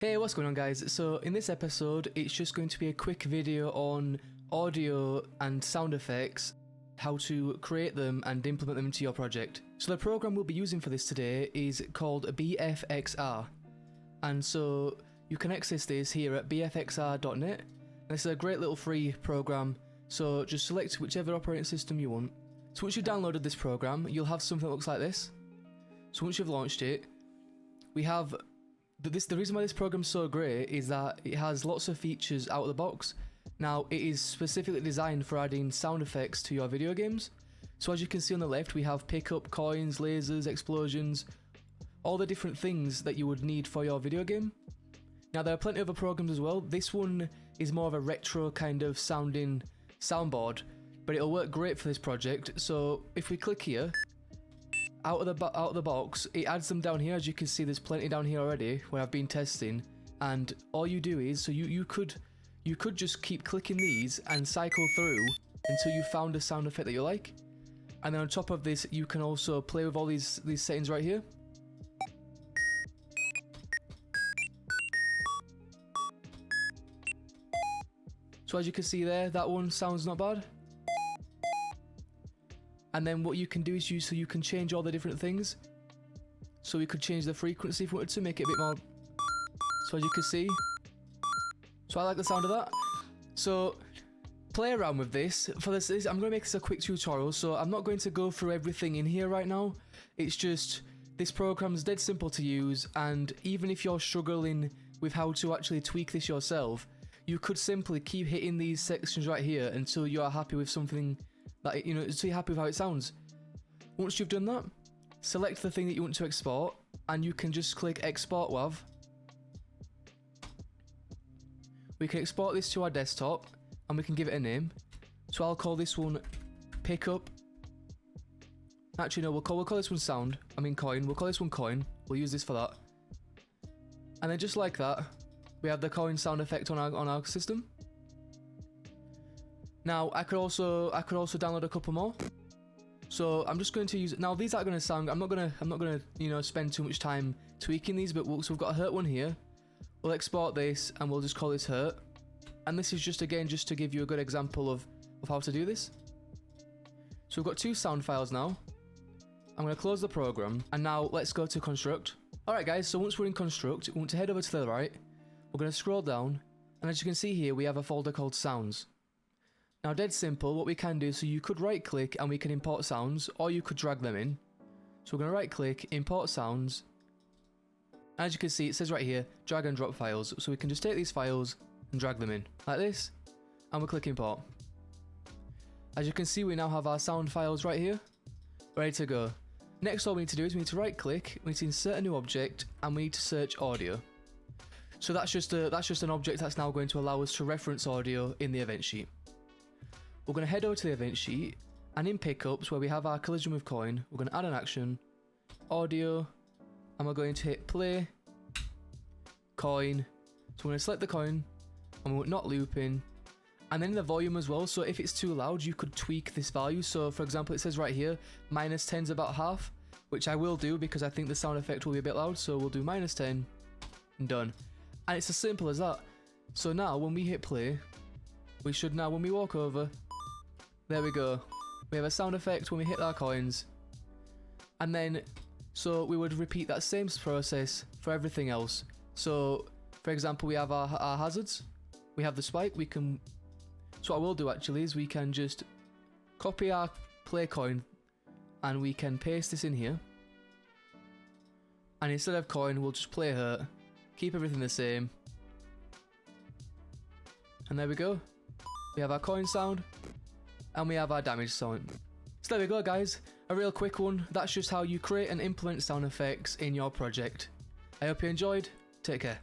Hey, what's going on guys? So in this episode, it's just going to be a quick video on audio and sound effects, how to create them and implement them into your project. So the program we'll be using for this today is called Bfxr. And so you can access this here at bfxr.net. And this is a great little free program, so just select whichever operating system you want. So once you've downloaded this program, you'll have something that looks like this. So once you've launched it, we have the reason why this program's so great is that it has lots of features out of the box. Now, it is specifically designed for adding sound effects to your video games. So as you can see on the left, we have pickup, coins, lasers, explosions, all the different things that you would need for your video game. Now, there are plenty of other programs as well. This one is more of a retro kind of sounding soundboard, but it'll work great for this project. So if we click here, out of the box, it adds them down here. As you can see, there's plenty down here already where I've been testing, and all you do is, so you could just keep clicking these and cycle through until you found a sound effect that you like. And then on top of this, you can also play with all these settings right here. So as you can see there, that one sounds not bad. And then what you can do is you can change all the different things. So we could change the frequency if we wanted to make it a bit more. So as you can see, so I like the sound of that. So play around with this. For this, I'm going to make this a quick tutorial, so I'm not going to go through everything in here right now. It's just, this program's dead simple to use, and even if you're struggling with how to actually tweak this yourself, you could simply keep hitting these sections right here until you are happy with something that, you know, so you're happy with how it sounds. Once you've done that, select the thing that you want to export, and you can just click Export WAV. We can export this to our desktop, and we can give it a name. So I'll call this one Pickup. Actually, no, we'll call this one Sound. I mean Coin. We'll call this one Coin. We'll use this for that. And then just like that, we have the coin sound effect on our system. Now, I could also download a couple more. So I'm just going to use, now these aren't going to sound, I'm not going to, you know, spend too much time tweaking these, but so we've got a hurt one here. We'll export this and we'll just call this hurt. And this is just, again, just to give you a good example of how to do this. So we've got two sound files now. I'm going to close the program, and now let's go to construct. Alright guys, so once we're in construct, we want to head over to the right. We're going to scroll down, and as you can see here, we have a folder called sounds. Now, dead simple, what we can do, so you could right click and we can import sounds, or you could drag them in. So we're going to right click, import sounds. And as you can see, it says right here, drag and drop files. So we can just take these files and drag them in, like this, and we'll click import. As you can see, we now have our sound files right here, ready to go. Next, all we need to do is we need to right click, we need to insert a new object, and we need to search audio. So that's just an object that's now going to allow us to reference audio in the event sheet. We're going to head over to the event sheet, and in pickups where we have our collision with coin, we're going to add an action, audio, and we're going to hit play, coin. So we're going to select the coin, and we're not looping, and then the volume as well. So if it's too loud, you could tweak this value. So for example, it says right here, -10 is about half, which I will do because I think the sound effect will be a bit loud. So we'll do -10, and done. And it's as simple as that. So now when we hit play, we should now, when we walk over, there we go. We have a sound effect when we hit our coins. And then, so we would repeat that same process for everything else. So, for example, we have our hazards. We have the spike. We can, so what I will do actually is we can just copy our play coin and we can paste this in here. And instead of coin, we'll just play hurt. Keep everything the same. And there we go. We have our coin sound, and we have our damage sound. So there we go guys, a real quick one. That's just how you create and implement sound effects in your project. I hope you enjoyed. Take care.